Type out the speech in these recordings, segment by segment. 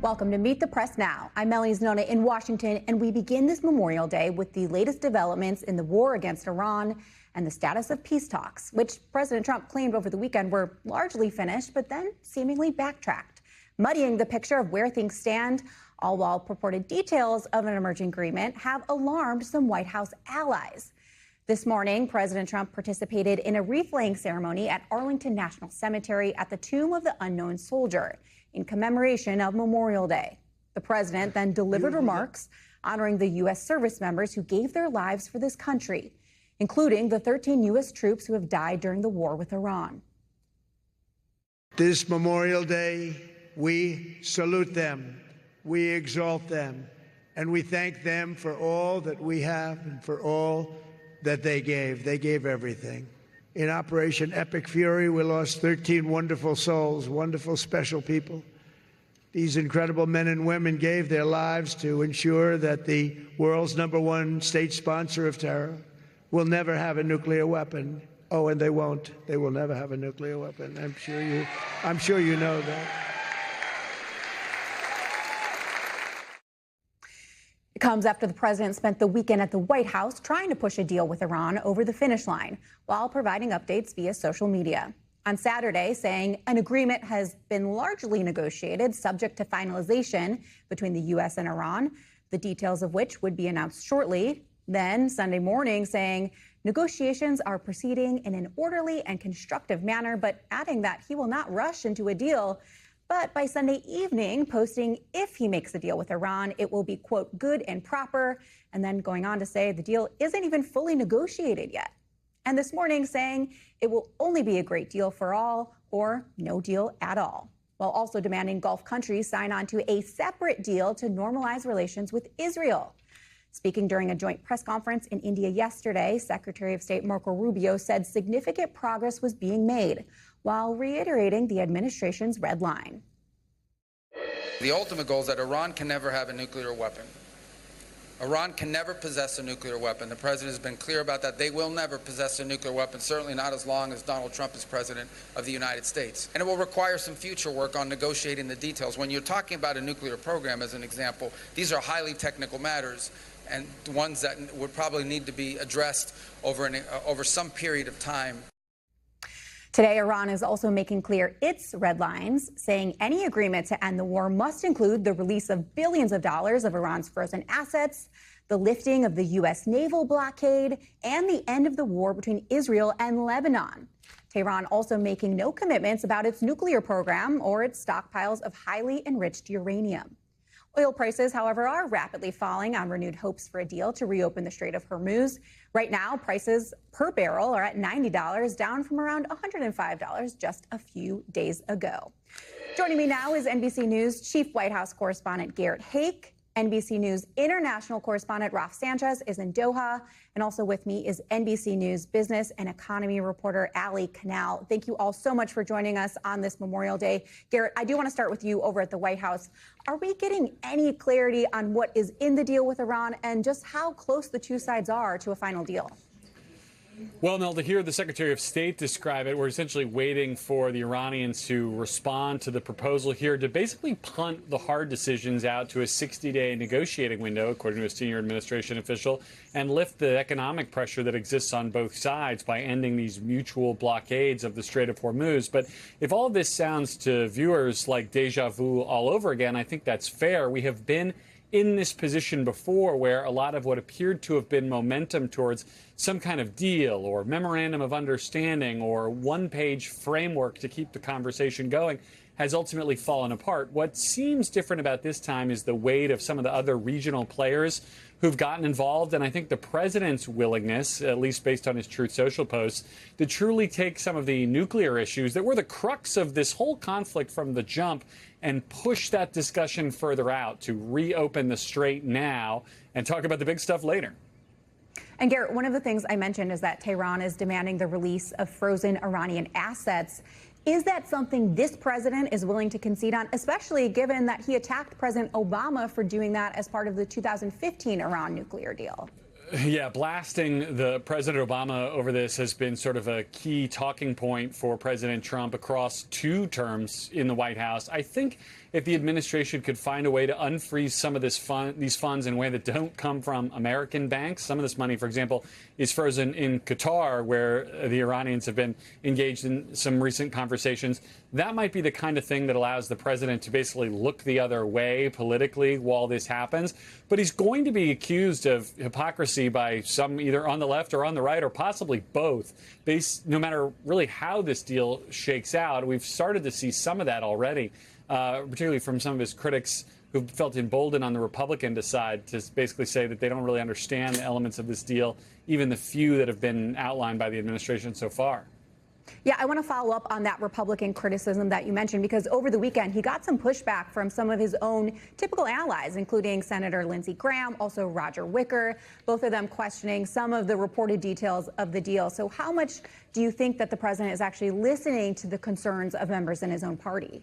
Welcome to Meet the Press Now. I'm Melanie Zanona in Washington, and we begin this Memorial Day with the latest developments in the war against Iran and the status of peace talks, which President Trump claimed over the weekend were largely finished, but then seemingly backtracked, muddying the picture of where things stand, all while purported details of an emerging agreement have alarmed some White House allies. This morning, President Trump participated in a wreath-laying ceremony at Arlington National Cemetery at the Tomb of the Unknown Soldier in commemoration of Memorial Day. The president then delivered remarks honoring the U.S. service members who gave their lives for this country, including the 13 U.S. troops who have died during the war with Iran. This Memorial Day, we salute them, we exalt them, and we thank them for all that we have and for all that they gave. They gave everything. In Operation Epic Fury, we lost 13 wonderful souls, wonderful, special people. These incredible men and women gave their lives to ensure that the world's #1 state sponsor of terror will never have a nuclear weapon. Oh, and they won't. They will never have a nuclear weapon. I'm sure you know that. It comes after the president spent the weekend at the White House trying to push a deal with Iran over the finish line while providing updates via social media. On Saturday, saying an agreement has been largely negotiated subject to finalization between the U.S. and Iran, the details of which would be announced shortly. Then Sunday morning saying negotiations are proceeding in an orderly and constructive manner, but adding that he will not rush into a deal. But by Sunday evening, posting if he makes a deal with Iran, it will be, quote, good and proper, and then going on to say the deal isn't even fully negotiated yet. And this morning saying it will only be a great deal for all or no deal at all, while also demanding Gulf countries sign on to a separate deal to normalize relations with Israel. Speaking during a joint press conference in India yesterday, Secretary of State Marco Rubio said significant progress was being made, while reiterating the administration's red line. The ultimate goal is that Iran can never have a nuclear weapon. Iran can never possess a nuclear weapon. The president has been clear about that. They will never possess a nuclear weapon, certainly not as long as Donald Trump is president of the United States. And it will require some future work on negotiating the details. When you're talking about a nuclear program, as an example, these are highly technical matters and ones that would probably need to be addressed over some period of time. Today, Iran is also making clear its red lines, saying any agreement to end the war must include the release of billions of dollars of Iran's frozen assets, the lifting of the U.S. naval blockade, and the end of the war between Israel and Lebanon. Tehran also making no commitments about its nuclear program or its stockpiles of highly enriched uranium. Oil prices, however, are rapidly falling on renewed hopes for a deal to reopen the Strait of Hormuz. Right now, prices per barrel are at $90, down from around $105 just a few days ago. Joining me now is NBC News Chief White House Correspondent Garrett Haake. NBC News international correspondent Raf Sanchez is in Doha. And also with me is NBC News business and economy reporter Ali Canal. Thank you all so much for joining us on this Memorial Day. Garrett, I do want to start with you over at the White House. Are we getting any clarity on what is in the deal with Iran and just how close the two sides are to a final deal? Well, Mel, to hear the Secretary of State describe it, we're essentially waiting for the Iranians to respond to the proposal here to basically punt the hard decisions out to a 60-day negotiating window, according to a senior administration official, and lift the economic pressure that exists on both sides by ending these mutual blockades of the Strait of Hormuz. But if all of this sounds to viewers like deja vu all over again, I think that's fair. We have been in this position before where a lot of what appeared to have been momentum towards some kind of deal or memorandum of understanding or one-page framework to keep the conversation going has ultimately fallen apart. What seems different about this time is the weight of some of the other regional players who've gotten involved, and I think the president's willingness, at least based on his Truth Social posts, to truly take some of the nuclear issues that were the crux of this whole conflict from the jump and push that discussion further out to reopen the strait now and talk about the big stuff later. And Garrett, one of the things I mentioned is that Tehran is demanding the release of frozen Iranian assets. Is that something this president is willing to concede on, especially given that he attacked President Obama for doing that as part of the 2015 Iran nuclear deal? Yeah, blasting the President Obama over this has been sort of a key talking point for President Trump across 2 terms in the White House. I think if the administration could find a way to unfreeze some of these funds in a way that don't come from American banks. Some of this money, for example, is frozen in Qatar, where the Iranians have been engaged in some recent conversations. That might be the kind of thing that allows the president to basically look the other way politically while this happens. But he's going to be accused of hypocrisy by some either on the left or on the right, or possibly both, no matter really how this deal shakes out. We've started to see some of that already, particularly from some of his critics who felt emboldened on the Republican side to basically say that they don't really understand the elements of this deal, even the few that have been outlined by the administration so far. Yeah, I want to follow up on that Republican criticism that you mentioned, because over the weekend he got some pushback from some of his own typical allies, including Senator Lindsey Graham, also Roger Wicker, both of them questioning some of the reported details of the deal. So how much do you think that the president is actually listening to the concerns of members in his own party?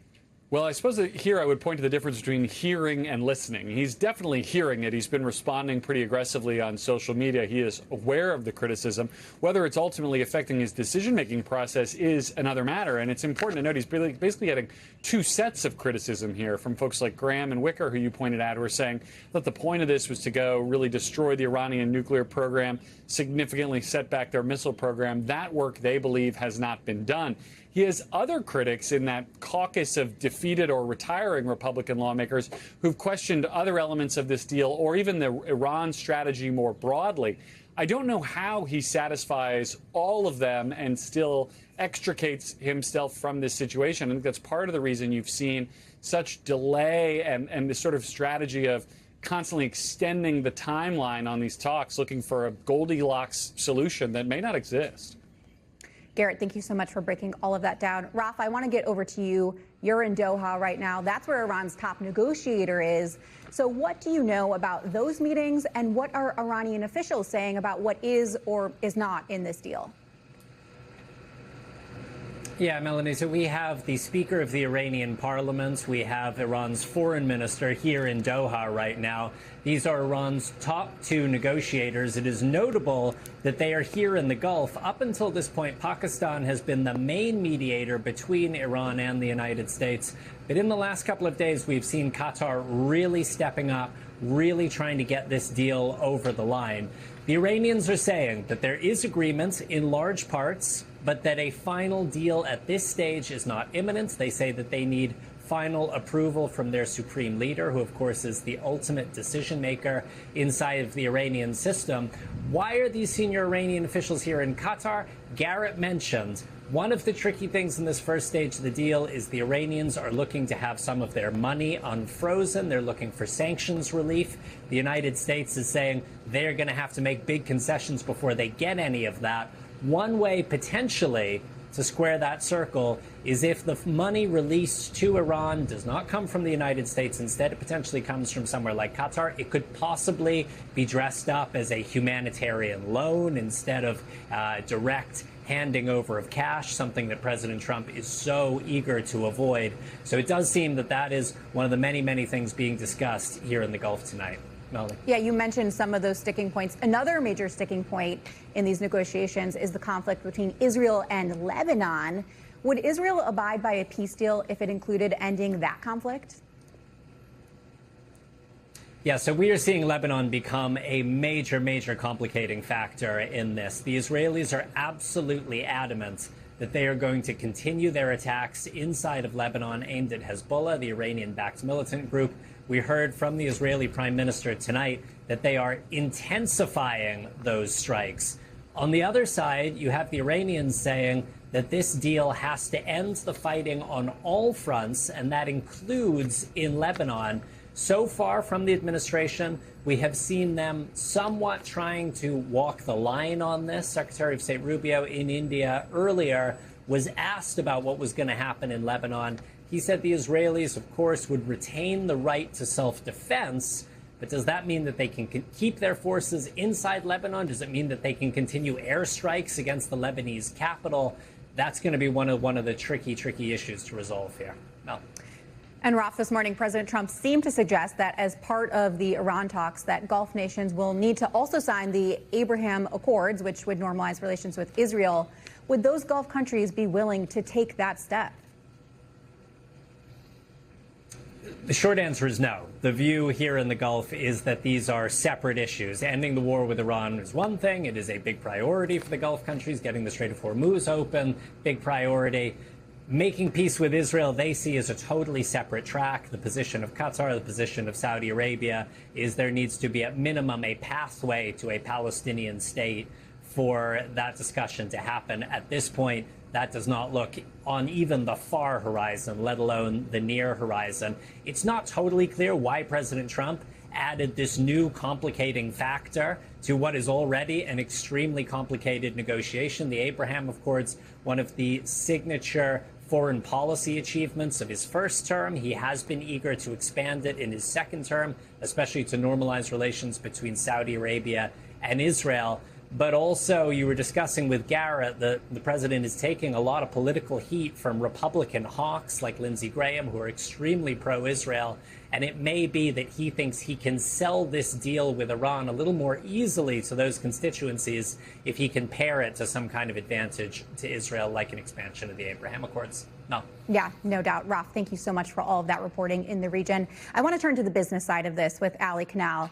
Well, I suppose that here I would point to the difference between hearing and listening. He's definitely hearing it. He's been responding pretty aggressively on social media. He is aware of the criticism. Whether it's ultimately affecting his decision-making process is another matter. And it's important to note he's basically getting 2 sets of criticism here from folks like Graham and Wicker, who you pointed out, who are saying that the point of this was to go really destroy the Iranian nuclear program, significantly set back their missile program. That work, they believe, has not been done. He has other critics in that caucus of defeated or retiring Republican lawmakers who've questioned other elements of this deal or even the Iran strategy more broadly. I don't know how he satisfies all of them and still extricates himself from this situation. I think that's part of the reason you've seen such delay and this sort of strategy of constantly extending the timeline on these talks, looking for a Goldilocks solution that may not exist. Garrett, thank you so much for breaking all of that down. Rafa, I want to get over to you. You're in Doha right now. That's where Iran's top negotiator is. So what do you know about those meetings, and what are Iranian officials saying about what is or is not in this deal? Yeah, Melanie, so we have the Speaker of the Iranian Parliament. We have Iran's foreign minister here in Doha right now. These are Iran's top 2 negotiators. It is notable that they are here in the Gulf. Up until this point, Pakistan has been the main mediator between Iran and the United States. But in the last couple of days, we've seen Qatar really stepping up, really trying to get this deal over the line. The Iranians are saying that there is agreement in large parts, but that a final deal at this stage is not imminent. They say that they need final approval from their supreme leader, who, of course, is the ultimate decision maker inside of the Iranian system. Why are these senior Iranian officials here in Qatar? Garrett mentioned one of the tricky things in this first stage of the deal is the Iranians are looking to have some of their money unfrozen. They're looking for sanctions relief. The United States is saying they're going to have to make big concessions before they get any of that. One way potentially to square that circle is if the money released to Iran does not come from the United States, instead it potentially comes from somewhere like Qatar. It could possibly be dressed up as a humanitarian loan instead of direct handing over of cash, something that President Trump is so eager to avoid. So it does seem that that is one of the many, many things being discussed here in the Gulf tonight. Melanie. Yeah, you mentioned some of those sticking points. Another major sticking point in these negotiations is the conflict between Israel and Lebanon. Would Israel abide by a peace deal if it included ending that conflict? Yeah, so we are seeing Lebanon become a major, major complicating factor in this. The Israelis are absolutely adamant that they are going to continue their attacks inside of Lebanon aimed at Hezbollah, the Iranian-backed militant group. We heard from the Israeli Prime Minister tonight that they are intensifying those strikes. On the other side, you have the Iranians saying that this deal has to end the fighting on all fronts, and that includes in Lebanon. So far from the administration, we have seen them somewhat trying to walk the line on this. Secretary of State Rubio in India earlier was asked about what was going to happen in Lebanon. He said the Israelis, of course, would retain the right to self-defense. But does that mean that they can keep their forces inside Lebanon? Does it mean that they can continue airstrikes against the Lebanese capital? That's going to be one of the tricky issues to resolve here. Mel. And Ralph, this morning, President Trump seemed to suggest that as part of the Iran talks, that Gulf nations will need to also sign the Abraham Accords, which would normalize relations with Israel. Would those Gulf countries be willing to take that step? The short answer is no. The view here in the Gulf is that these are separate issues. Ending the war with Iran is one thing. It is a big priority for the Gulf countries. Getting the Strait of Hormuz open, big priority. Making peace with Israel, they see as a totally separate track. The position of Qatar, the position of Saudi Arabia is there needs to be at minimum a pathway to a Palestinian state for that discussion to happen. At this point, that does not look on even the far horizon, let alone the near horizon. It's not totally clear why President Trump added this new complicating factor to what is already an extremely complicated negotiation. The Abraham Accords, one of the signature foreign policy achievements of his first term. He has been eager to expand it in his second term, especially to normalize relations between Saudi Arabia and Israel. But also, you were discussing with Garrett, the president is taking a lot of political heat from Republican hawks like Lindsey Graham, who are extremely pro-Israel. And it may be that he thinks he can sell this deal with Iran a little more easily to those constituencies if he can pair it to some kind of advantage to Israel, like an expansion of the Abraham Accords. No. Yeah, no doubt. Ralph, thank you so much for all of that reporting in the region. I want to turn to the business side of this with Ali Canal.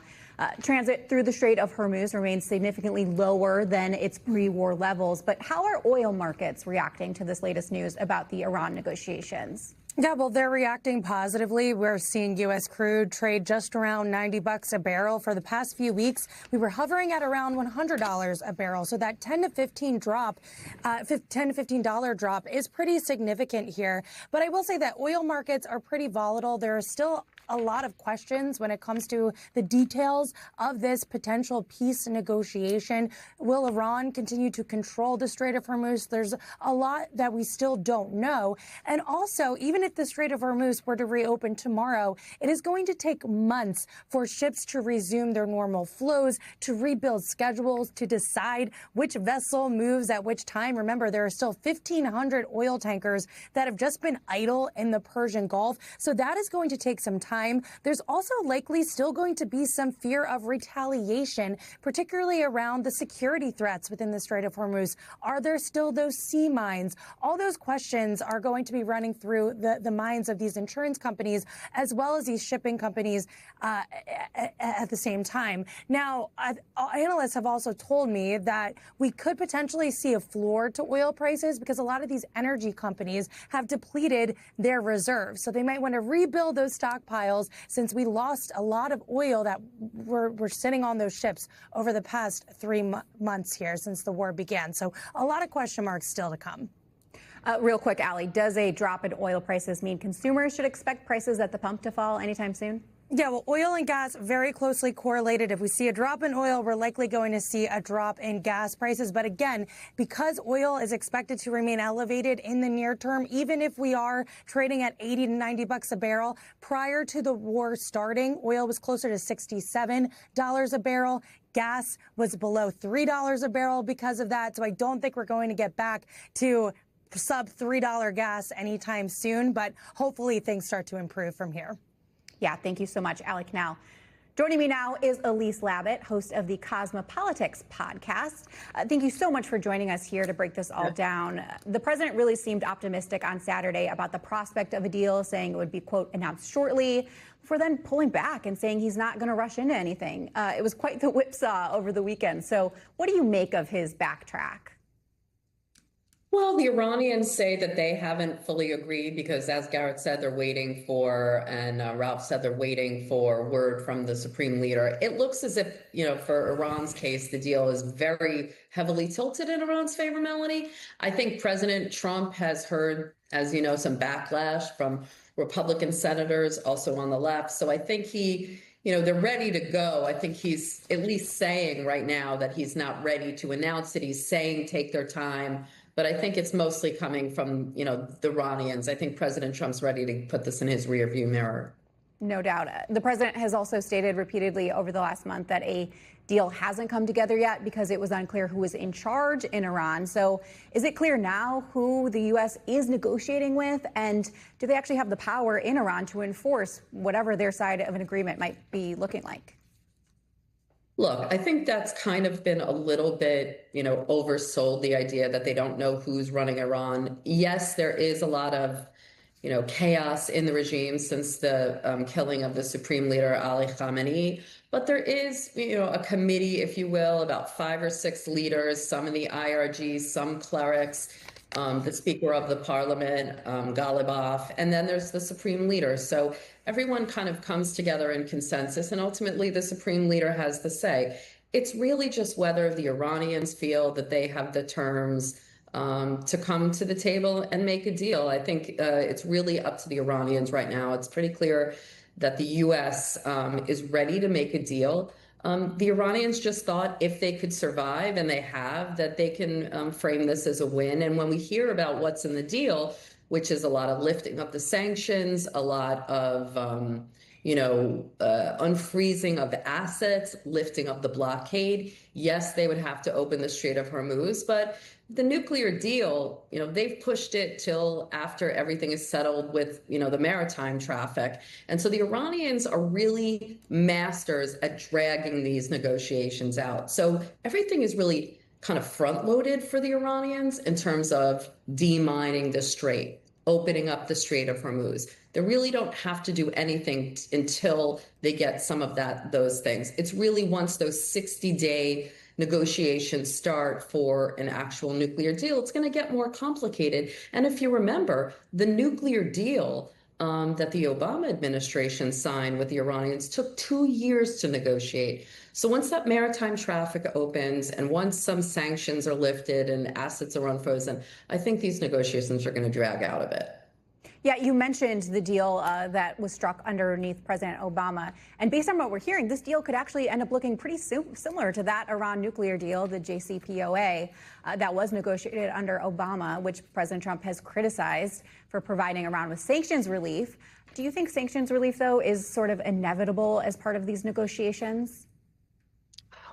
Transit through the Strait of Hormuz remains significantly lower than its pre-war levels. But how are oil markets reacting to this latest news about the Iran negotiations? Yeah, well, they're reacting positively. We're seeing U.S. crude trade just around $90 a barrel. For the past few weeks, we were hovering at around $100 a barrel. So that $10 to $15 drop is pretty significant here. But I will say that oil markets are pretty volatile. There are still a lot of questions when it comes to the details of this potential peace negotiation. Will Iran continue to control the Strait of Hormuz? There's a lot that we still don't know. And also, even if the Strait of Hormuz were to reopen tomorrow, it is going to take months for ships to resume their normal flows, to rebuild schedules, to decide which vessel moves at which time. Remember, there are still 1,500 oil tankers that have just been idle in the Persian Gulf. So that is going to take some time. There's also likely still going to be some fear of retaliation, particularly around the security threats within the Strait of Hormuz. Are there still those sea mines? All those questions are going to be running through the minds of these insurance companies as well as these shipping companies at the same time. Now, analysts have also told me that we could potentially see a floor to oil prices because a lot of these energy companies have depleted their reserves. So they might want to rebuild those stockpiles since we lost a lot of oil that were sitting on those ships over the past 3 months here since the war began. So a lot of question marks still to come. Real quick, Ali, does a drop in oil prices mean consumers should expect prices at the pump to fall anytime soon? Yeah, well, oil and gas very closely correlated. If we see a drop in oil, we're likely going to see a drop in gas prices. But again, because oil is expected to remain elevated in the near term, even if we are trading at $80 to $90 a barrel, prior to the war starting, oil was closer to $67 a barrel. Gas was below $3 a barrel because of that. So I don't think we're going to get back to sub $3 gas anytime soon. But hopefully things start to improve from here. Yeah, thank you so much, Ali Canal. Joining me now is Elise Labott, host of the Cosmopolitics podcast. Thank you so much for joining us here to break this all down. The president really seemed optimistic on Saturday about the prospect of a deal, saying it would be, quote, announced shortly, before then pulling back and saying he's not going to rush into anything. It was quite the whipsaw over the weekend. So what do you make of his backtrack? Well, the Iranians say that they haven't fully agreed because, as Garrett said, they're waiting for, and Ralph said they're waiting for word from the supreme leader. It looks as if, for Iran's case, the deal is very heavily tilted in Iran's favor, Melanie. I think President Trump has heard, as you know, some backlash from Republican senators, also on the left. So I think they're ready to go. I think he's at least saying right now that he's not ready to announce it. He's saying take their time. But I think it's mostly coming from, the Iranians. I think President Trump's ready to put this in his rearview mirror. No doubt. The president has also stated repeatedly over the last month that a deal hasn't come together yet because it was unclear who was in charge in Iran. So is it clear now who the U.S. is negotiating with? And do they actually have the power in Iran to enforce whatever their side of an agreement might be looking like? Look, I think that's kind of been a little bit, oversold, the idea that they don't know who's running Iran. Yes, there is a lot of chaos in the regime since the killing of the supreme leader, Ali Khamenei. But there is, a committee, if you will, about 5 or 6 leaders, some in the IRG, some clerics, the Speaker of the Parliament, Ghalibaf, and then there's the Supreme Leader. So everyone kind of comes together in consensus, and ultimately the Supreme Leader has the say. It's really just whether the Iranians feel that they have the terms to come to the table and make a deal. I think it's really up to the Iranians right now. It's pretty clear that the U.S. Is ready to make a deal. The Iranians just thought if they could survive, and they have, that they can frame this as a win. And when we hear about what's in the deal, which is a lot of lifting of the sanctions, a lot of unfreezing of the assets, lifting of the blockade. Yes, they would have to open the Strait of Hormuz, but the nuclear deal, they've pushed it till after everything is settled with, the maritime traffic. And so the Iranians are really masters at dragging these negotiations out. So everything is really kind of front loaded for the Iranians in terms of demining the strait, opening up the Strait of Hormuz. They really don't have to do anything until they get some of those things. It's really once those 60-day negotiations start for an actual nuclear deal, it's going to get more complicated. And if you remember, the nuclear deal that the Obama administration signed with the Iranians took 2 years to negotiate. So once that maritime traffic opens and once some sanctions are lifted and assets are unfrozen, I think these negotiations are going to drag out a bit. Yeah, you mentioned the deal that was struck underneath President Obama. And based on what we're hearing, this deal could actually end up looking pretty similar to that Iran nuclear deal, the JCPOA, that was negotiated under Obama, which President Trump has criticized for providing Iran with sanctions relief. Do you think sanctions relief, though, is sort of inevitable as part of these negotiations?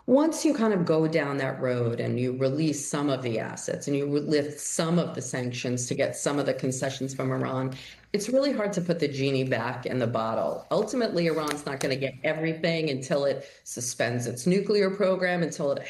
Once you kind of go down that road and you release some of the assets and you lift some of the sanctions to get some of the concessions from Iran, it's really hard to put the genie back in the bottle. Ultimately, Iran's not going to get everything until it suspends its nuclear program, until it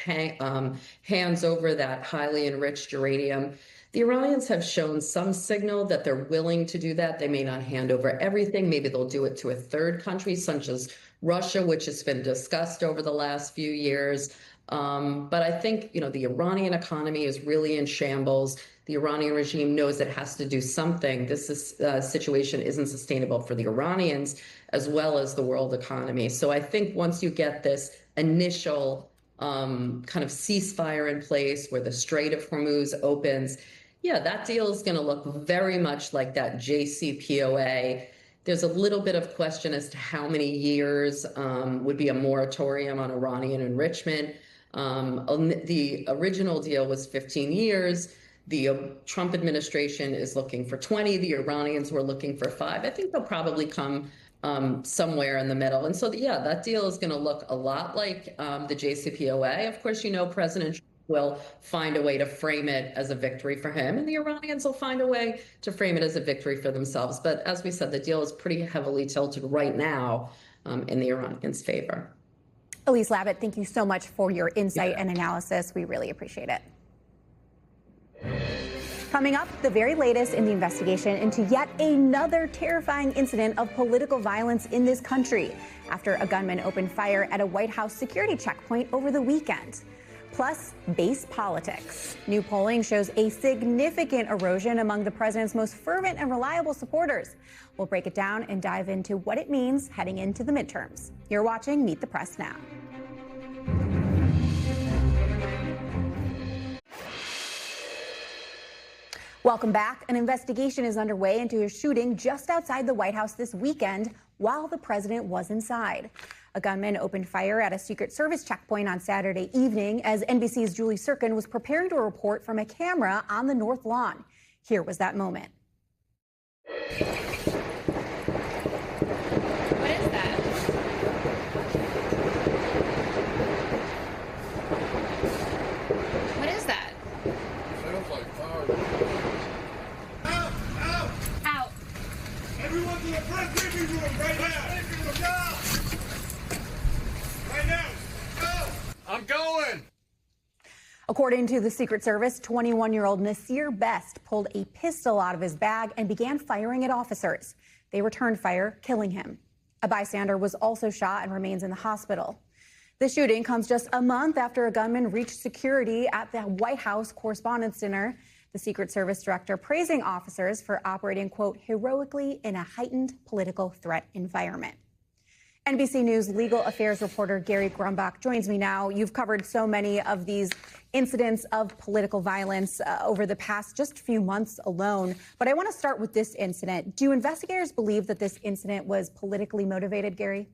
hands over that highly enriched uranium. The Iranians have shown some signal that they're willing to do that. They may not hand over everything. Maybe they'll do it to a third country, such as Russia, which has been discussed over the last few years. But I think, the Iranian economy is really in shambles. The Iranian regime knows it has to do something. This situation isn't sustainable for the Iranians as well as the world economy. So I think once you get this initial kind of ceasefire in place where the Strait of Hormuz opens, yeah, that deal is going to look very much like that JCPOA. There's a little bit of question as to how many years would be a moratorium on Iranian enrichment. The original deal was 15 years. The Trump administration is looking for 20. The Iranians were looking for 5. I think they'll probably come somewhere in the middle. And so, yeah, that deal is going to look a lot like the JCPOA. Of course, President Trump will find a way to frame it as a victory for him, and the Iranians will find a way to frame it as a victory for themselves. But as we said, the deal is pretty heavily tilted right now in the Iranians' favor. Elise Labott, thank you so much for your insight and analysis. We really appreciate it. Coming up, the very latest in the investigation into yet another terrifying incident of political violence in this country after a gunman opened fire at a White House security checkpoint over the weekend. Plus, base politics. New polling shows a significant erosion among the president's most fervent and reliable supporters. We'll break it down and dive into what it means heading into the midterms. You're watching Meet the Press now. Welcome back. An investigation is underway into a shooting just outside the White House this weekend while the president was inside. A gunman opened fire at a Secret Service checkpoint on Saturday evening as NBC's Julie Sirkin was preparing to report from a camera on the North Lawn. Here was that moment. What According to the Secret Service, 21-year-old Nasir Best pulled a pistol out of his bag and began firing at officers. They returned fire, killing him. A bystander was also shot and remains in the hospital. The shooting comes just a month after a gunman reached security at the White House Correspondents' Dinner. The Secret Service director praising officers for operating, quote, heroically in a heightened political threat environment. NBC News legal affairs reporter Gary Grumbach joins me now. You've covered so many of these incidents of political violence over the past just few months alone. But I want to start with this incident. Do investigators believe that this incident was politically motivated, Gary?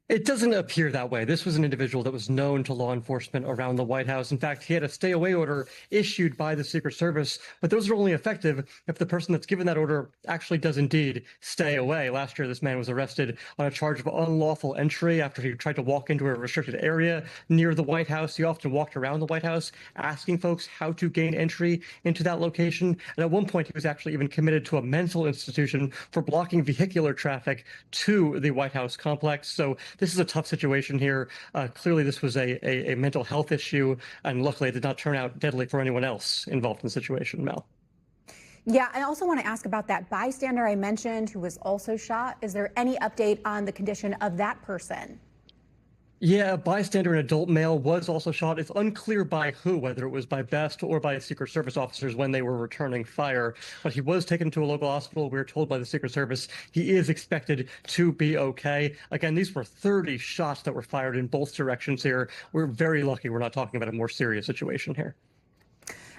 It doesn't appear that way. This was an individual that was known to law enforcement around the White House. In fact, he had a stay-away order issued by the Secret Service, but those are only effective if the person that's given that order actually does indeed stay away. Last year, this man was arrested on a charge of unlawful entry after he tried to walk into a restricted area near the White House. He often walked around the White House asking folks how to gain entry into that location. And at one point, he was actually even committed to a mental institution for blocking vehicular traffic to the White House complex. So this is a tough situation here. Clearly, this was a mental health issue, and luckily it did not turn out deadly for anyone else involved in the situation, Mel. Yeah, I also want to ask about that bystander I mentioned who was also shot. Is there any update on the condition of that person? Yeah, a bystander, an adult male, was also shot. It's unclear by who, whether it was by Best or by Secret Service officers when they were returning fire. But he was taken to a local hospital. We were told by the Secret Service he is expected to be okay. Again, these were 30 shots that were fired in both directions here. We're very lucky we're not talking about a more serious situation here.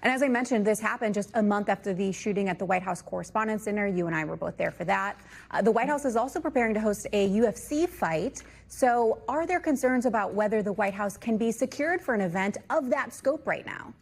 And as I mentioned, this happened just a month after the shooting at the White House Correspondents' Dinner. You and I were both there for that. The White House is also preparing to host a UFC fight. So are there concerns about whether the White House can be secured for an event of that scope right now?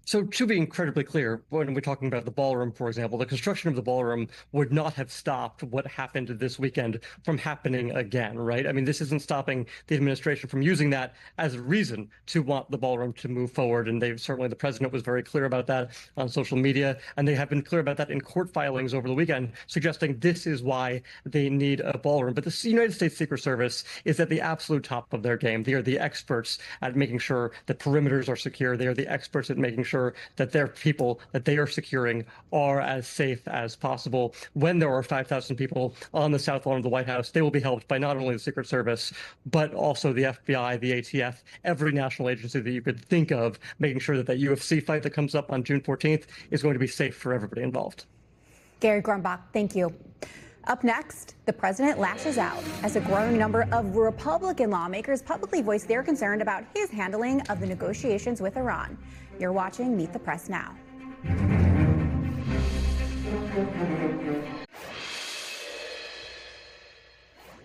So to be incredibly clear, when we're talking about the ballroom, for example, the construction of the ballroom would not have stopped what happened this weekend from happening again, right? I mean, this isn't stopping the administration from using that as a reason to want the ballroom to move forward. And certainly the president was very clear about that on social media. And they have been clear about that in court filings over the weekend, suggesting this is why they need a ballroom. But the United States Secret Service is at the absolute top of their game. They are the experts at making sure that perimeters are secure. They are the experts at making sure that their people that they are securing are as safe as possible. When there are 5,000 people on the south lawn of the White House, they will be helped by not only the Secret Service, but also the FBI, the ATF, every national agency that you could think of, making sure that that UFC fight that comes up on June 14th is going to be safe for everybody involved. Gary Grumbach, thank you. Up next, the president lashes out as a growing number of Republican lawmakers publicly voice their concern about his handling of the negotiations with Iran. You're watching Meet the Press now.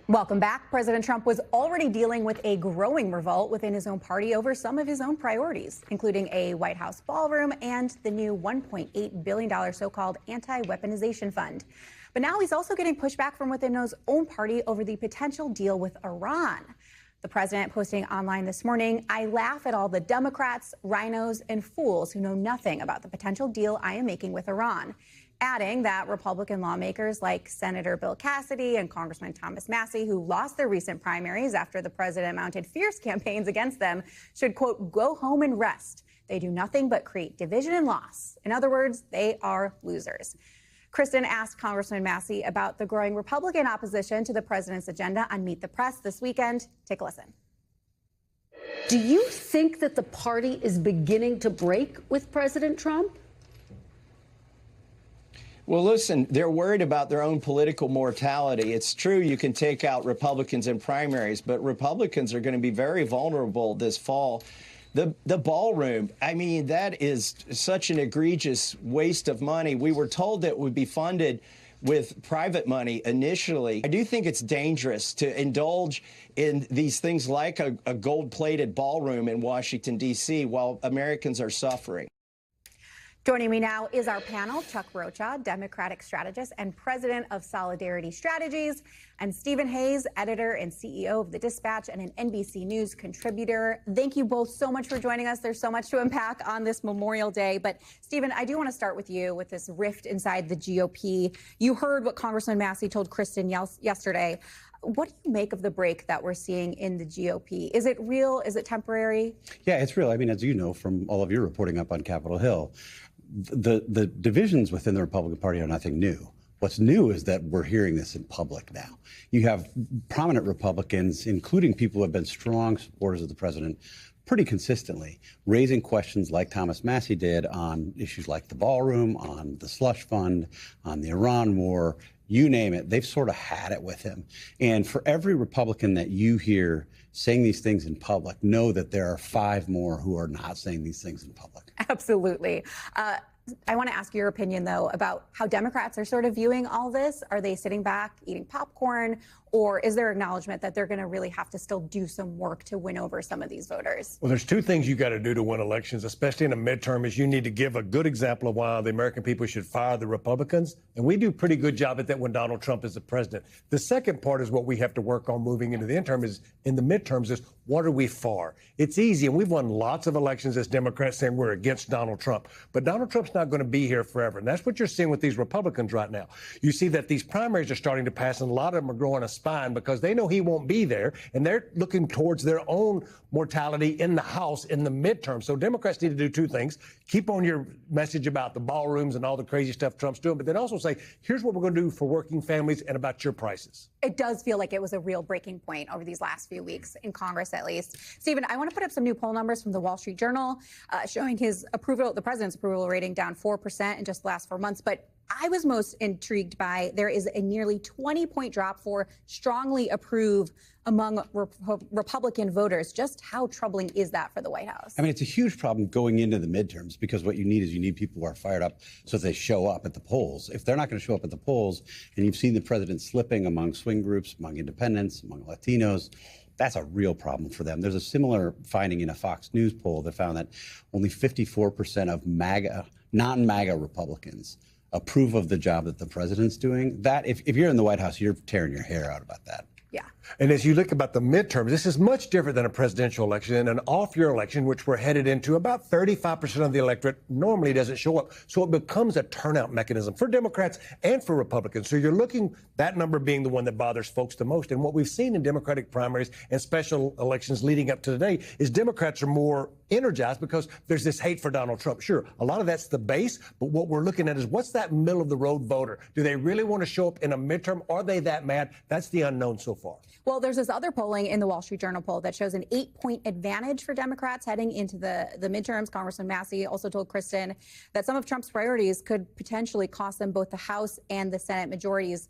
Welcome back. President Trump was already dealing with a growing revolt within his own party over some of his own priorities, including a White House ballroom and the new $1.8 billion so-called anti-weaponization fund. But now he's also getting pushback from within his own party over the potential deal with Iran. The president posting online this morning, "I laugh at all the Democrats, rhinos, and fools who know nothing about the potential deal I am making with Iran," adding that Republican lawmakers like Senator Bill Cassidy and Congressman Thomas Massie, who lost their recent primaries after the president mounted fierce campaigns against them, should, quote, "go home and rest. They do nothing but create division and loss. In other words, they are losers." Kristen asked Congressman Massie about the growing Republican opposition to the president's agenda on Meet the Press this weekend. Take a listen. Do you think that the party is beginning to break with President Trump? Well, listen, they're worried about their own political mortality. It's true you can take out Republicans in primaries, but Republicans are going to be very vulnerable this fall. The ballroom, I mean, that is such an egregious waste of money. We were told that it would be funded with private money initially. I do think it's dangerous to indulge in these things like a gold-plated ballroom in Washington, D.C., while Americans are suffering. Joining me now is our panel, Chuck Rocha, Democratic strategist and president of Solidarity Strategies, and Stephen Hayes, editor and CEO of The Dispatch and an NBC News contributor. Thank you both so much for joining us. There's so much to unpack on this Memorial Day. But Stephen, I do want to start with you with this rift inside the GOP. You heard what Congressman Massie told Kristen yesterday. What do you make of the break that we're seeing in the GOP? Is it real? Is it temporary? Yeah, it's real. I mean, as you know from all of your reporting up on Capitol Hill, the divisions within the Republican Party are nothing new. What's new is that we're hearing this in public now. You have prominent Republicans, including people who have been strong supporters of the president, pretty consistently raising questions like Thomas Massie did on issues like the ballroom, on the slush fund, on the Iran war, you name it. They've sort of had it with him. And for every Republican that you hear saying these things in public, know that there are 5 more who are not saying these things in public. Absolutely. I want to ask your opinion, though, about how Democrats are sort of viewing all this. Are they sitting back, eating popcorn, or is there acknowledgement that they're going to really have to still do some work to win over some of these voters? Well, there's 2 things you got to do to win elections, especially in a midterm, is you need to give a good example of why the American people should fire the Republicans. And we do a pretty good job at that when Donald Trump is the president. The second part is what we have to work on moving into the interim is in the midterms is what are we for? It's easy. And we've won lots of elections as Democrats saying we're against Donald Trump. But Donald Trump's not going to be here forever. And that's what you're seeing with these Republicans right now. You see that these primaries are starting to pass and a lot of them are growing a spine because they know he won't be there. And they're looking towards their own mortality in the House in the midterm. So Democrats need to do 2 things. Keep on your message about the ballrooms and all the crazy stuff Trump's doing, but then also say, here's what we're going to do for working families and about your prices. It does feel like it was a real breaking point over these last few weeks in Congress, at least. Stephen, I want to put up some new poll numbers from the Wall Street Journal showing his approval, the president's approval rating down 4% in just the last 4 months. But I was most intrigued by there is a nearly 20-point drop for strongly approve among Republican voters. Just how troubling is that for the White House? I mean, it's a huge problem going into the midterms because what you need people who are fired up so they show up at the polls. If they're not going to show up at the polls, and you've seen the president slipping among swing groups, among independents, among Latinos, that's a real problem for them. There's a similar finding in a Fox News poll that found that only 54% of non-MAGA Republicans approve of the job that the president's doing. That if you're in the White House, you're tearing your hair out about that. Yeah. And as you look about the midterms, this is much different than a presidential election and an off-year election, which we're headed into. About 35% of the electorate normally doesn't show up. So it becomes a turnout mechanism for Democrats and for Republicans. So you're looking, that number being the one that bothers folks the most. And what we've seen in Democratic primaries and special elections leading up to today is Democrats are more energized because there's this hate for Donald Trump. Sure, a lot of that's the base, but what we're looking at is what's that middle of the road voter? Do they really want to show up in a midterm? Are they that mad? That's the unknown so far. Well, there's this other polling in the Wall Street Journal poll that shows an 8-point advantage for Democrats heading into the midterms. Congressman Massie also told Kristen that some of Trump's priorities could potentially cost them both the House and the Senate majorities.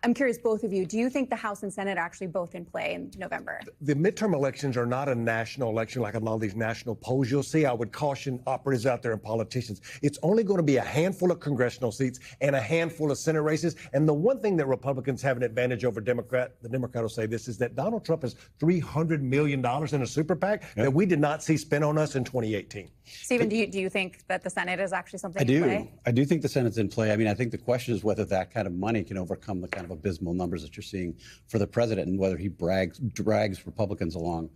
I'm curious, both of you, do you think the House and Senate are actually both in play in November? The midterm elections are not a national election like a lot of these national polls you'll see. I would caution operators out there and politicians. It's only going to be a handful of congressional seats and a handful of Senate races. And the one thing that Republicans have an advantage over the Democrat will say this, is that Donald Trump has $300 million in a super PAC that we did not see spent on us in 2018. Stephen, do you think that the Senate is actually something in play? I do think the Senate's in play. I mean, I think the question is whether that kind of money can overcome the kind of abysmal numbers that you're seeing for the president and whether he drags Republicans along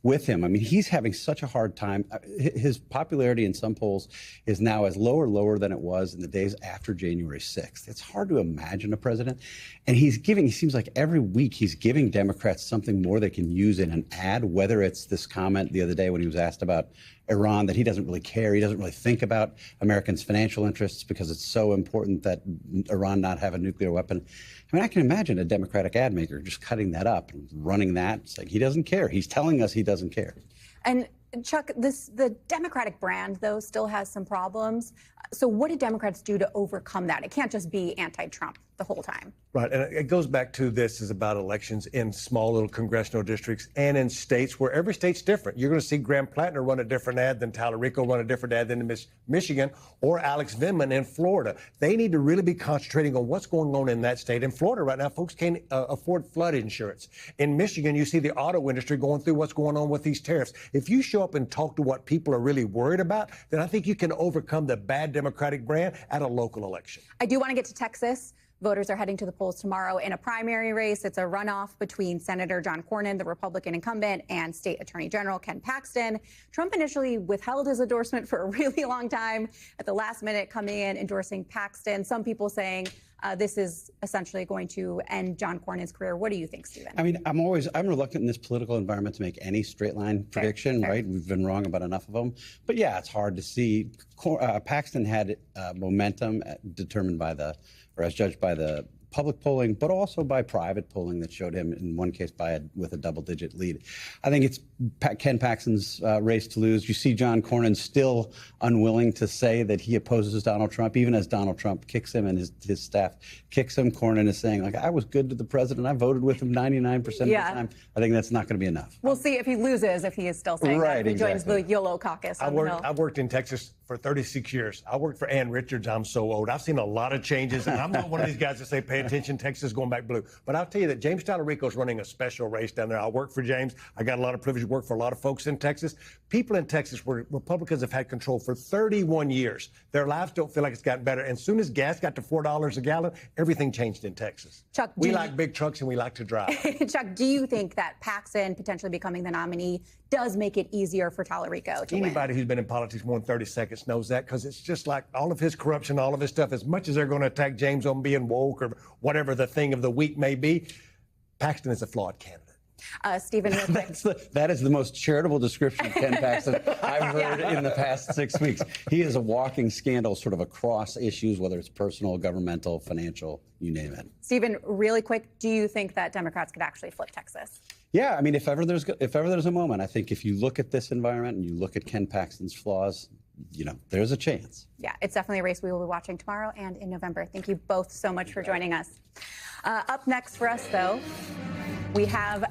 with him. I mean, he's having such a hard time. His popularity in some polls is now as lower than it was in the days after January 6th. It's hard to imagine a president. And he seems like every week he's giving Democrats something more they can use in an ad, whether it's this comment the other day when he was asked about Iran, that he doesn't really care. He doesn't really think about Americans' financial interests because it's so important that Iran not have a nuclear weapon. I mean, I can imagine a Democratic ad maker just cutting that up and running that. It's like he doesn't care. He's telling us he doesn't care. And Chuck, the Democratic brand, though, still has some problems. So what do Democrats do to overcome that? It can't just be anti-Trump the whole time. Right. And it goes back to this is about elections in small little congressional districts and in states where every state's different. You're going to see Graham Plattner run a different ad than Tyler Rico run a different ad than Michigan or Alex Vindman in Florida. They need to really be concentrating on what's going on in that state. In Florida right now, folks can't afford flood insurance. In Michigan, you see the auto industry going through what's going on with these tariffs. If you show up and talk to what people are really worried about, then I think you can overcome the bad Democratic brand at a local election. I do want to get to Texas. Voters are heading to the polls tomorrow in a primary race. It's a runoff between Senator John Cornyn, the Republican incumbent, and State Attorney General Ken Paxton. Trump initially withheld his endorsement for a really long time. At the last minute, coming in, endorsing Paxton. Some people saying this is essentially going to end John Cornyn's career. What do you think, Stephen? I mean, I'm reluctant in this political environment to make any straight line prediction, right? We've been wrong about enough of them. But yeah, it's hard to see. Paxton had momentum determined by or as judged by the public polling, but also by private polling that showed him in one case with a double-digit lead. I think it's Ken Paxton's race to lose. You see John Cornyn still unwilling to say that he opposes Donald Trump, even as Donald Trump kicks him and his staff kicks him. Cornyn is saying, like, I was good to the president. I voted with him 99% of the time. I think that's not going to be enough. We'll see if he loses, if he is still saying that. If he joins the YOLO caucus. I've worked in Texas for 36 years. I worked for Ann Richards. I'm so old. I've seen a lot of changes, and I'm not one of these guys that say, pay attention, Texas is going back blue. But I'll tell you that James Talarico's running a special race down there. I work for James. I got a lot of privilege to work for a lot of folks in Texas. People in Texas where Republicans have had control for 31 years. Their lives don't feel like it's gotten better. And as soon as gas got to $4 a gallon, everything changed in Texas. Chuck, we like big trucks and we like to drive. Chuck, do you think that Paxton potentially becoming the nominee does make it easier for Talarico to win? Anybody who's been in politics more than 30 seconds knows that, because it's just like all of his corruption, all of his stuff, as much as they're going to attack James on being woke or whatever the thing of the week may be, Paxton is a flawed candidate. Stephen, that is the most charitable description of Ken Paxton I've heard in the past 6 weeks. He is a walking scandal sort of across issues, whether it's personal, governmental, financial, you name it. Stephen, really quick, do you think that Democrats could actually flip Texas? Yeah, I mean, if ever there's a moment, I think if you look at this environment and you look at Ken Paxton's flaws, there's a chance. Yeah, it's definitely a race we will be watching tomorrow and in November. Thank you both so much for joining us. Up next for us, though, we have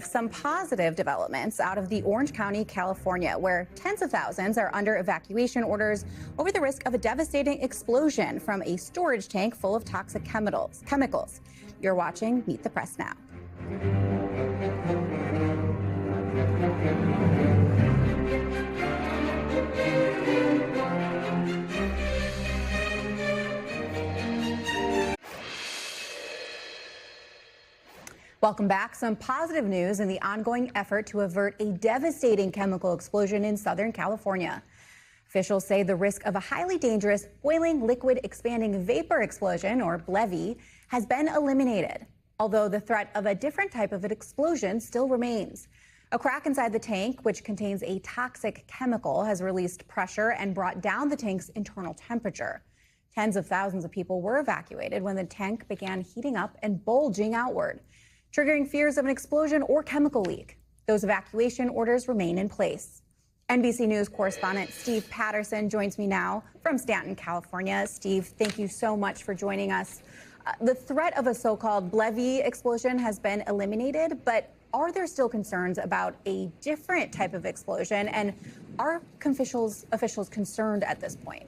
some positive developments out of the Orange County, California, where tens of thousands are under evacuation orders over the risk of a devastating explosion from a storage tank full of toxic chemicals. You're watching Meet the Press now. Welcome back. Some positive news in the ongoing effort to avert a devastating chemical explosion in Southern California. Officials say the risk of a highly dangerous boiling liquid expanding vapor explosion, or BLEVE, has been eliminated, although the threat of a different type of an explosion still remains. A crack inside the tank, which contains a toxic chemical, has released pressure and brought down the tank's internal temperature. Tens of thousands of people were evacuated when the tank began heating up and bulging outward, triggering fears of an explosion or chemical leak. Those evacuation orders remain in place. NBC News correspondent Steve Patterson joins me now from Stanton, California. Steve, thank you so much for joining us. The threat of a so-called BLEVE explosion has been eliminated, but are there still concerns about a different type of explosion? And are officials concerned at this point?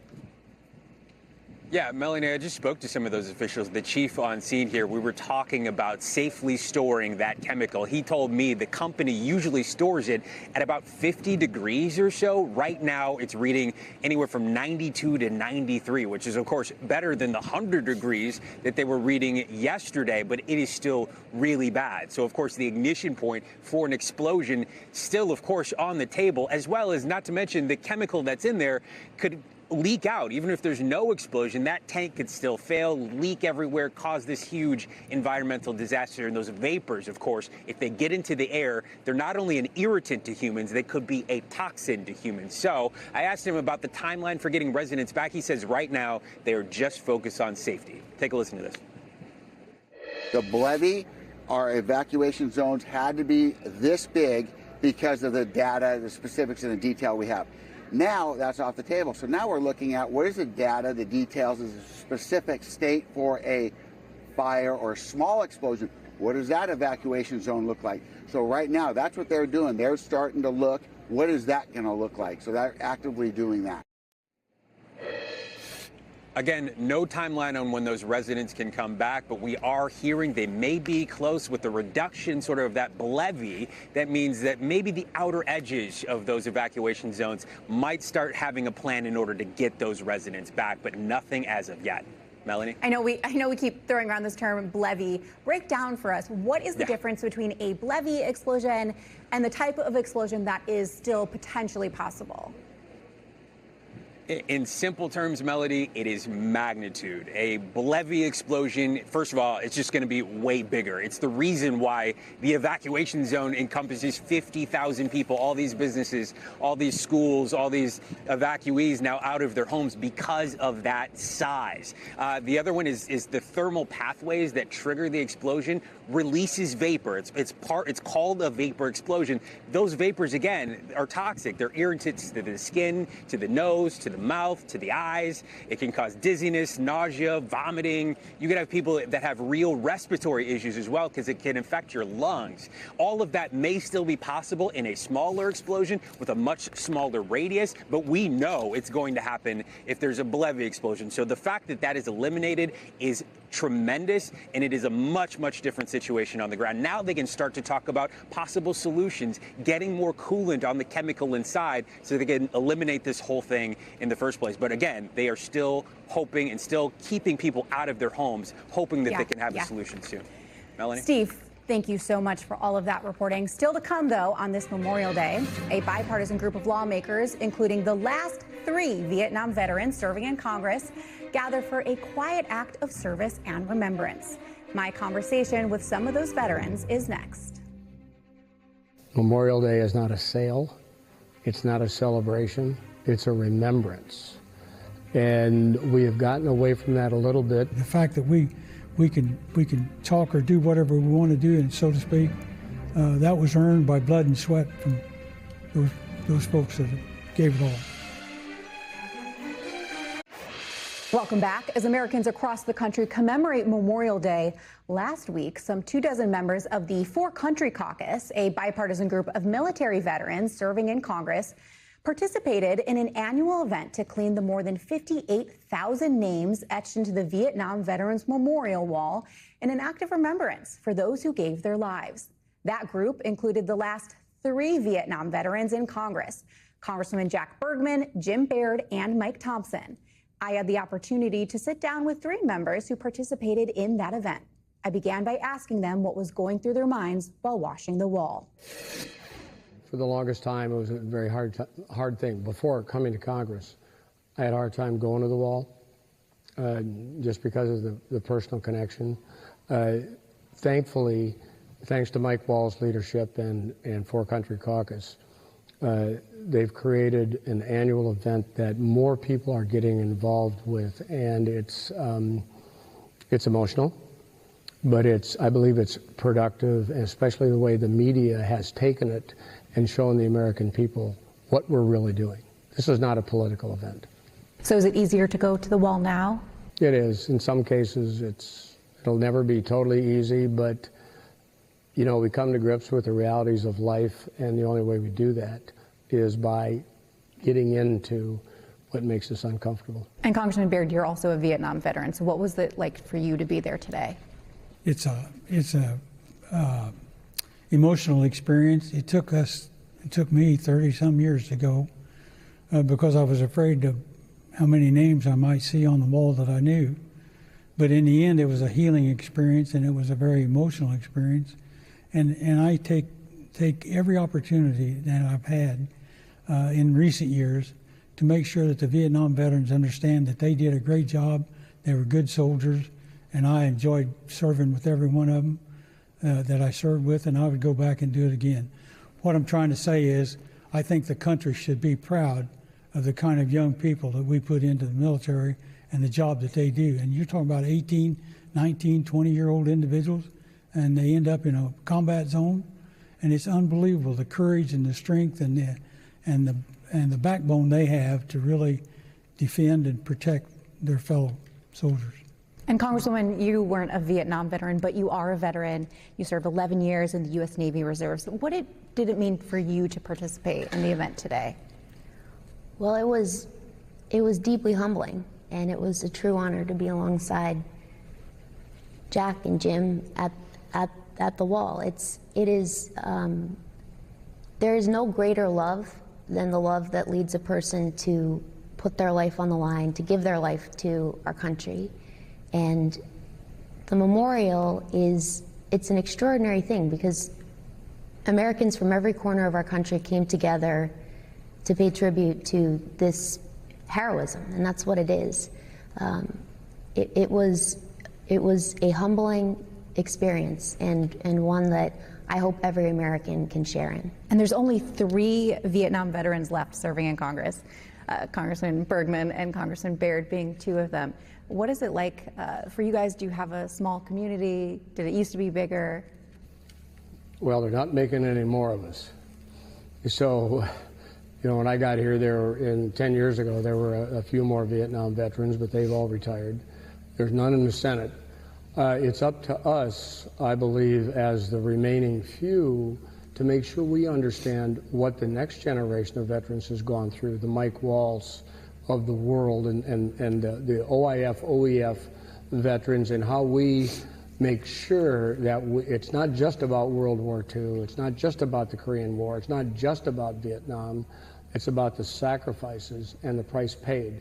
Yeah, Melanie, I just spoke to some of those officials. The chief on scene here, we were talking about safely storing that chemical. He told me the company usually stores it at about 50 degrees or so. Right now, it's reading anywhere from 92 to 93, which is, of course, better than the 100 degrees that they were reading yesterday, but it is still really bad. So, of course, the ignition point for an explosion still, of course, on the table, as well as, not to mention, the chemical that's in there could leak out. Even if there's no explosion, that tank could still fail, leak everywhere, cause this huge environmental disaster. And those vapors, of course, if they get into the air, they're not only an irritant to humans, they could be a toxin to humans. So I asked him about the timeline for getting residents back. He says right now they are just focused on safety. Take a listen to this. The BLEVE, our evacuation zones, had to be this big because of the data, the specifics, and the detail we have. Now that's off the table. So now we're looking at what is the data, the details of the specific state for a fire or small explosion. What does that evacuation zone look like? So right now, that's what they're doing. They're starting to look, what is that going to look like? So they're actively doing that. Again, no timeline on when those residents can come back, but we are hearing they may be close with the reduction sort of that BLEVE. That means that maybe the outer edges of those evacuation zones might start having a plan in order to get those residents back, but nothing as of yet. Melanie? I know we keep throwing around this term BLEVE. Break down for us, what is the difference between a BLEVE explosion and the type of explosion that is still potentially possible? In simple terms, Melody, it is magnitude. A Blevy explosion, first of all, it's just going to be way bigger. It's the reason why the evacuation zone encompasses 50,000 people, all these businesses, all these schools, all these evacuees now out of their homes because of that size. The other one is the thermal pathways that trigger the explosion releases vapor. It's called a vapor explosion. Those vapors, again, are toxic. They're irritants to the skin, to the nose, to the mouth, to the eyes. It can cause dizziness, nausea, vomiting. You can have people that have real respiratory issues as well because it can infect your lungs. All of that may still be possible in a smaller explosion with a much smaller radius, but we know it's going to happen if there's a Blevy explosion. So the fact that that is eliminated is tremendous, and it is a much, much different situation on the ground. Now they can start to talk about possible solutions, getting more coolant on the chemical inside so they can eliminate this whole thing in the first place. But again, they are still hoping and still keeping people out of their homes, hoping that they can have a solution soon. Melanie? Steve, thank you so much for all of that reporting. Still to come, though, on this Memorial Day, a bipartisan group of lawmakers, including the last 3 Vietnam veterans serving in Congress, gather for a quiet act of service and remembrance. My conversation with some of those veterans is next. Memorial Day is not a sale. It's not a celebration. It's a remembrance. And we have gotten away from that a little bit. The fact that we can talk or do whatever we want to do, and so to speak, that was earned by blood and sweat from those folks that gave it all. Welcome back. As Americans across the country commemorate Memorial Day, last week, some 24 members of the For Country Caucus, a bipartisan group of military veterans serving in Congress, participated in an annual event to clean the more than 58,000 names etched into the Vietnam Veterans Memorial Wall in an act of remembrance for those who gave their lives. That group included the last 3 Vietnam veterans in Congress, Congressman Jack Bergman, Jim Baird, and Mike Thompson. I had the opportunity to sit down with 3 members who participated in that event. I began by asking them what was going through their minds while washing the wall. For the longest time, it was a very hard thing. Before coming to Congress, I had a hard time going to the wall, just because of the personal connection. Thankfully, thanks to Mike Wall's leadership and For Country Caucus, they've created an annual event that more people are getting involved with, and it's emotional, but I believe it's productive, and especially the way the media has taken it and shown the American people what we're really doing. This is not a political event. So is it easier to go to the wall now? It is. In some cases, it'll never be totally easy, but you know, we come to grips with the realities of life, and the only way we do that is by getting into what makes us uncomfortable. And Congressman Baird, you're also a Vietnam veteran, so what was it like for you to be there today? It's a emotional experience. It took me 30-some years to go because I was afraid of how many names I might see on the wall that I knew. But in the end, it was a healing experience, and it was a very emotional experience. And I take every opportunity that I've had in recent years to make sure that the Vietnam veterans understand that they did a great job. They were good soldiers, and I enjoyed serving with every one of them that I served with, and I would go back and do it again. What I'm trying to say is I think the country should be proud of the kind of young people that we put into the military and the job that they do. And you're talking about 18, 19, 20-year-old individuals, and they end up in a combat zone, and it's unbelievable the courage and the strength and the backbone they have to really defend and protect their fellow soldiers. And Congresswoman, you weren't a Vietnam veteran, but you are a veteran. You served 11 years in the U.S. Navy Reserves. What did it mean for you to participate in the event today? Well, it was deeply humbling, and it was a true honor to be alongside Jack and Jim at the wall. There is no greater love than the love that leads a person to put their life on the line, to give their life to our country. And the memorial it's an extraordinary thing because Americans from every corner of our country came together to pay tribute to this heroism, and that's what it is. It was a humbling experience, and one that I hope every American can share in. And there's only 3 Vietnam veterans left serving in Congress, Congressman Bergman and Congressman Baird being 2 of them. What is it like for you guys? Do you have a small community? Did it used to be bigger? Well, they're not making any more of us. So, you know, when I got here, 10 years ago, there were a few more Vietnam veterans, but they've all retired. There's none in the Senate. It's up to us, I believe, as the remaining few, to make sure we understand what the next generation of veterans has gone through, the Mike Walls of the world and the OIF, OEF veterans, and how we make sure that it's not just about World War II, it's not just about the Korean War, it's not just about Vietnam, it's about the sacrifices and the price paid.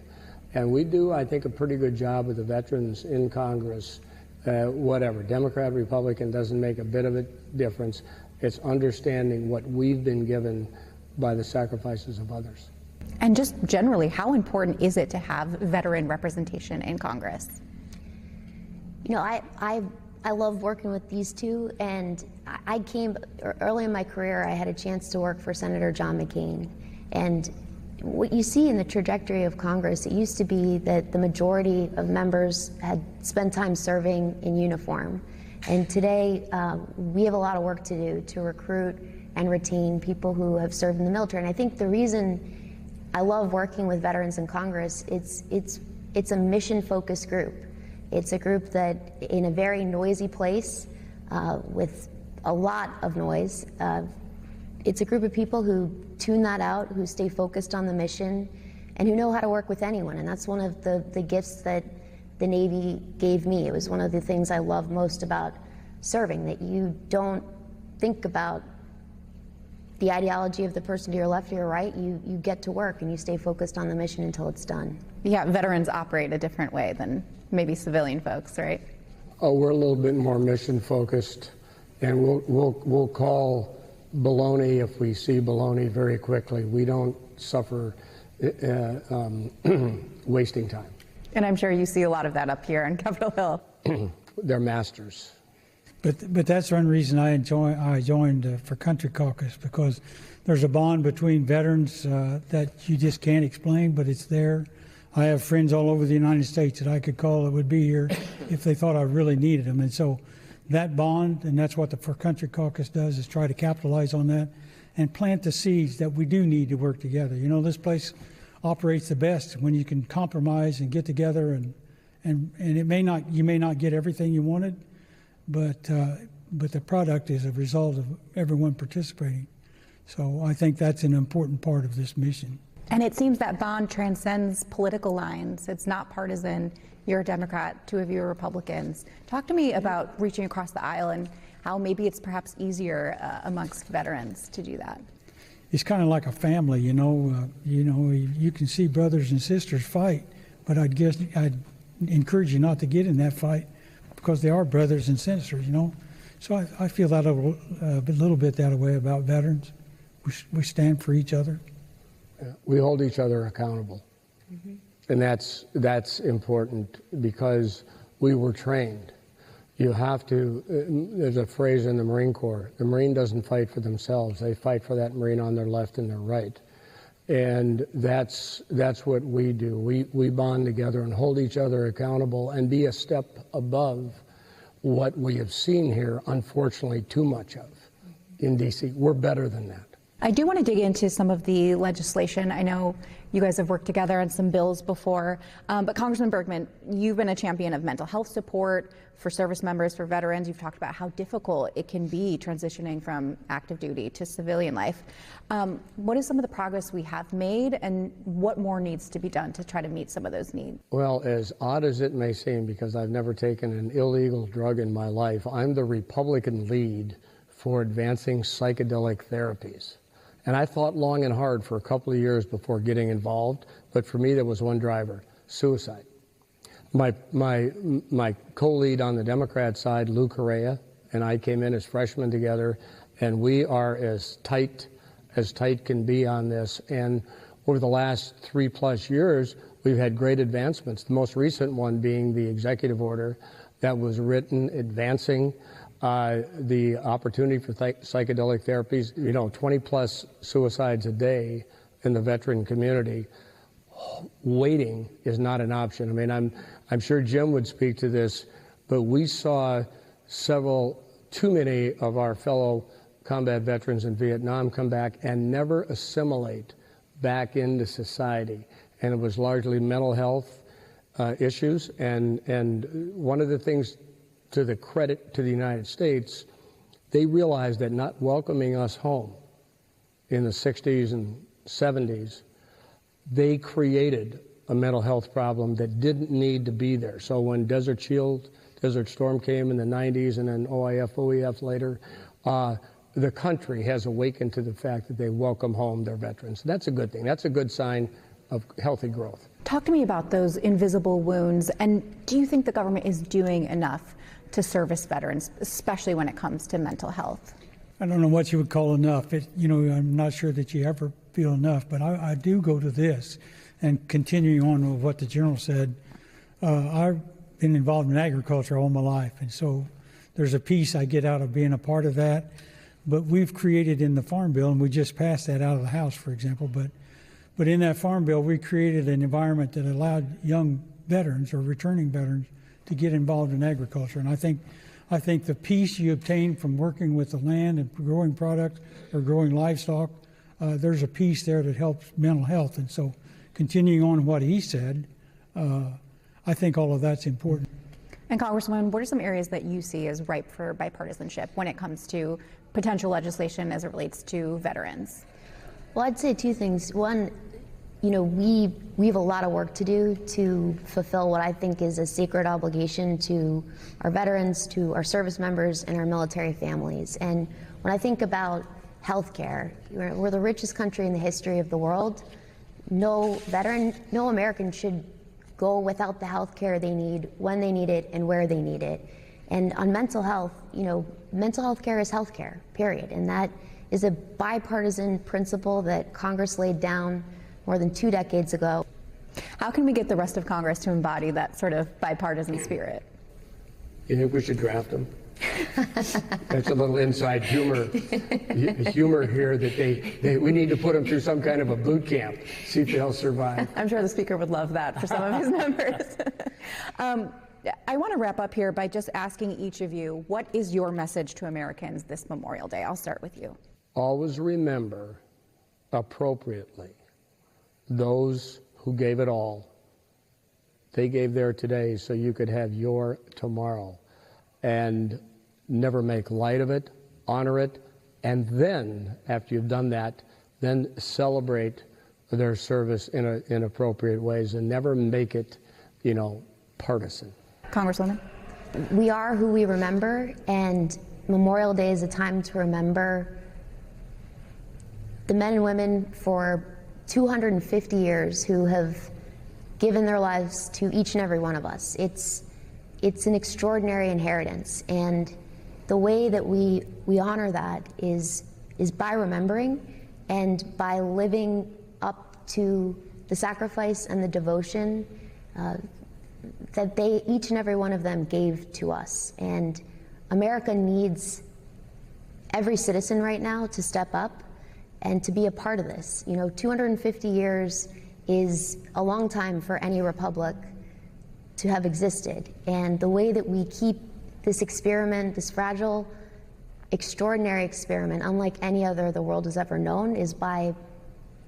And we do, I think, a pretty good job with the veterans in Congress. Whatever, Democrat, Republican, doesn't make a bit of a difference. It's understanding what we've been given by the sacrifices of others. And just generally, how important is it to have veteran representation in Congress? You know, I love working with these 2, and I came early in my career. I had a chance to work for Senator John McCain, and what you see in the trajectory of Congress, it used to be that the majority of members had spent time serving in uniform. And today, we have a lot of work to do to recruit and retain people who have served in the military. And I think the reason I love working with veterans in Congress, it's a mission-focused group. It's a group that, in a very noisy place, with a lot of noise, it's a group of people who tune that out, who stay focused on the mission, and who know how to work with anyone. And that's one of the gifts that the Navy gave me. It was one of the things I love most about serving, that you don't think about the ideology of the person to your left or your right. You get to work and you stay focused on the mission until it's done. Yeah, veterans operate a different way than maybe civilian folks, right? Oh, we're a little bit more mission focused, and we'll call baloney if we see baloney very quickly. We don't suffer wasting time. And I'm sure you see a lot of that up here on Capitol Hill. They're masters. But that's one reason I joined for Country Caucus, because there's a bond between veterans that you just can't explain, but it's there. I have friends all over the United States that I could call that would be here if they thought I really needed them. And so that bond, and that's what the For Country Caucus does, is try to capitalize on that and plant the seeds that we do need to work together. You know, this place operates the best when you can compromise and get together, and it may not, you may not get everything you wanted, but the product is a result of everyone participating. So I think that's an important part of this mission. And it seems that bond transcends political lines. It's not partisan. You're a Democrat, 2 of you are Republicans. Talk to me about reaching across the aisle and how maybe it's perhaps easier amongst veterans to do that. It's kind of like a family, you know. You can see brothers and sisters fight, but I'd encourage you not to get in that fight, because they are brothers and sisters, you know. So I feel that a little bit that way about veterans. We stand for each other. We hold each other accountable. Mm-hmm. And that's important, because we were trained. You have to, there's a phrase in the Marine Corps, the Marine doesn't fight for themselves, they fight for that Marine on their left and their right. And that's what we do. We bond together and hold each other accountable and be a step above what we have seen here, unfortunately, too much of in D.C. We're better than that. I do want to dig into some of the legislation. I know you guys have worked together on some bills before, but Congressman Bergman, you've been a champion of mental health support for service members, for veterans. You've talked about how difficult it can be transitioning from active duty to civilian life. What is some of the progress we have made, and what more needs to be done to try to meet some of those needs? Well, as odd as it may seem, because I've never taken an illegal drug in my life, I'm the Republican lead for advancing psychedelic therapies. And I thought long and hard for a couple of years before getting involved, but for me there was one driver: suicide. My co-lead on the Democrat side, Lou Correa, and I came in as freshmen together, and we are as tight can be on this. And over the last 3+ years, we've had great advancements. The most recent one being the executive order that was written advancing the opportunity for psychedelic therapies. 20+ suicides a day in the veteran community. Waiting is not an option. I mean, I'm sure Jim would speak to this, but we saw too many of our fellow combat veterans in Vietnam come back and never assimilate back into society. And it was largely mental health issues. And one of the things, to the credit to the United States, they realized that not welcoming us home in the 60s and 70s, they created a mental health problem that didn't need to be there. So when Desert Storm came in the 90s and then OEF later, the country has awakened to the fact that they welcome home their veterans. That's a good thing. That's a good sign of healthy growth. Talk to me about those invisible wounds, and do you think the government is doing enough to service veterans, especially when it comes to mental health? I don't know what you would call enough. I'm not sure that you ever feel enough, but I do go to this, and continuing on with what the general said, I've been involved in agriculture all my life, and so there's a piece I get out of being a part of that. But we've created in the Farm Bill, and we just passed that out of the House, for example, but in that Farm Bill, we created an environment that allowed young veterans or returning veterans to get involved in agriculture. And I think the peace you obtain from working with the land and growing products or growing livestock, there's a piece there that helps mental health. And so continuing on what he said, I think all of that's important. And Congresswoman, what are some areas that you see as ripe for bipartisanship when it comes to potential legislation as it relates to veterans? Well, I'd say two things. One, we have a lot of work to do to fulfill what I think is a sacred obligation to our veterans, to our service members, and our military families. And when I think about healthcare, we're the richest country in the history of the world. No American should go without the health care they need, when they need it, and where they need it. And on mental health, mental health care is health care, period. And that is a bipartisan principle that Congress laid down more than 2 decades ago. How can we get the rest of Congress to embody that sort of bipartisan spirit? You think we should draft them? That's a little inside humor here that we need to put them through some kind of a boot camp, see if they'll survive. I'm sure the Speaker would love that for some of his members. I want to wrap up here by just asking each of you, what is your message to Americans this Memorial Day? I'll start with you. Always remember, appropriately, those who gave it all. They gave their today so you could have your tomorrow. And never make light of it, honor it, and then, after you've done that, then celebrate their service in appropriate ways and never make it, partisan. Congresswoman? We are who we remember, and Memorial Day is a time to remember the men and women for 250 years who have given their lives to each and every one of us. It's an extraordinary inheritance, and the way that we honor that is by remembering and by living up to the sacrifice and the devotion that each and every one of them gave to us. And America needs every citizen right now to step up and to be a part of this. 250 years is a long time for any republic to have existed. And the way that we keep this experiment, this fragile, extraordinary experiment, unlike any other the world has ever known, is by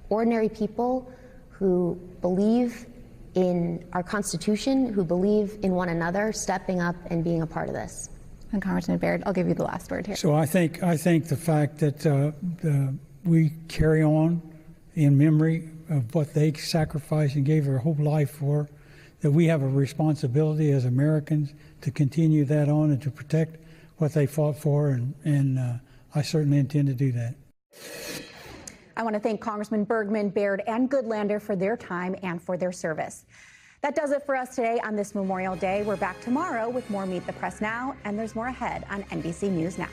ordinary people who believe in our Constitution, who believe in one another, stepping up and being a part of this. And Congressman Baird, I'll give you the last word here. So I think the fact that we carry on in memory of what they sacrificed and gave their whole life for, that we have a responsibility as Americans to continue that on and to protect what they fought for, and I certainly intend to do that. I want to thank Congressman Bergman, Baird, and Goodlander for their time and for their service. That does it for us today on this Memorial Day. We're back tomorrow with more Meet the Press Now, and there's more ahead on NBC News Now.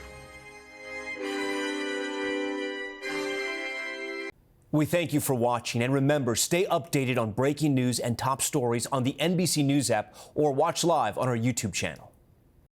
We thank you for watching, and remember, stay updated on breaking news and top stories on the NBC News app or watch live on our YouTube channel.